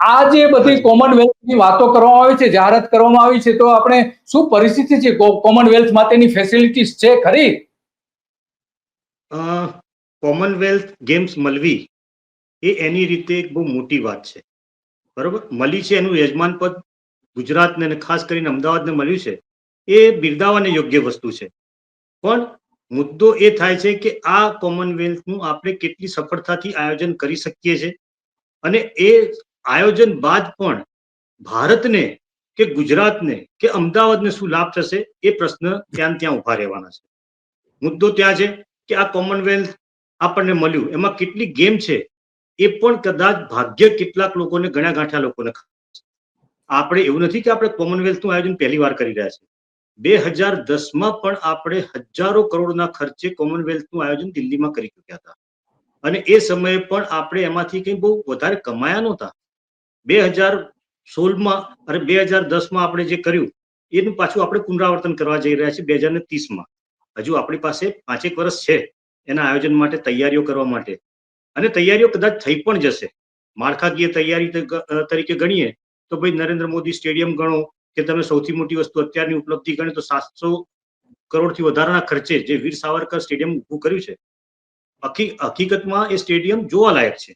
આ જે બધી હાજી કોમનવેલ્થની વાતો કરવામાં આવી છે, જાહેરાત કરવામાં આવી છે, તો આપણે શું પરિસ્થિતિ છે? કોમનવેલ્થ માટેની ફેસિલિટીઝ છે ખરી? કોમનવેલ્થ ગેમ્સ મળવી એ એની રીતે એક બહુ મોટી વાત છે, બરોબર. મળી છે, એનું યજમાન પદ ગુજરાતને અને ખાસ કરીને અમદાવાદને મળ્યું છે, એ બિરદાવાને યોગ્ય વસ્તુ છે. પણ મુદ્દો એ થાય છે કે આ કોમનવેલ્થનું આપણે કેટલી સફળતાથી આયોજન કરી શકીએ છીએ, અને એ આયોજન બાદ પણ ભારતને કે ગુજરાતને કે અમદાવાદને શું લાભ થશે, એ પ્રશ્ન ત્યાં ઉભા રહેવાના છે. મુદ્દો ત્યાં છે કે આ કોમનવેલ્થ આપણને મળ્યું, એમાં કેટલી ગેમ છે એ પણ કદાચ ભાગ્ય કેટલાક લોકોને, ગણ્યા ગાંઠ્યા લોકોને. આપણે એવું નથી કે આપણે કોમનવેલ્થનું આયોજન પહેલી વાર કરી રહ્યા છીએ. 2010માં પણ આપણે હજારો કરોડના ખર્ચે કોમનવેલ્થનું આયોજન દિલ્હીમાં કરી ચૂક્યા હતા, અને એ સમયે પણ આપણે એમાંથી કંઈ બહુ વધારે કમાયા નહોતા. 2016માં અને 2010માં આપણે જે કર્યું એનું પાછું આપણે પુનરાવર્તન કરવા જઈ રહ્યા છીએ 2030માં. હજુ આપણી પાસે 5 વર્ષ છે એના આયોજન માટે, તૈયારીઓ કરવા માટે, અને તૈયારીઓ કદાચ થઈ પણ જશે. માળખાકીય તૈયારી તરીકે ગણીએ તો ભાઈ નરેન્દ્ર મોદી સ્ટેડિયમ ગણો, કે તમે સૌથી મોટી વસ્તુ અત્યારની ઉપલબ્ધિ ગણી તો 700 કરોડથી વધારાના ખર્ચે જે વીર સાવરકર સ્ટેડિયમ ઊભું કર્યું છે, હકીકતમાં એ સ્ટેડિયમ જોવાલાયક છે.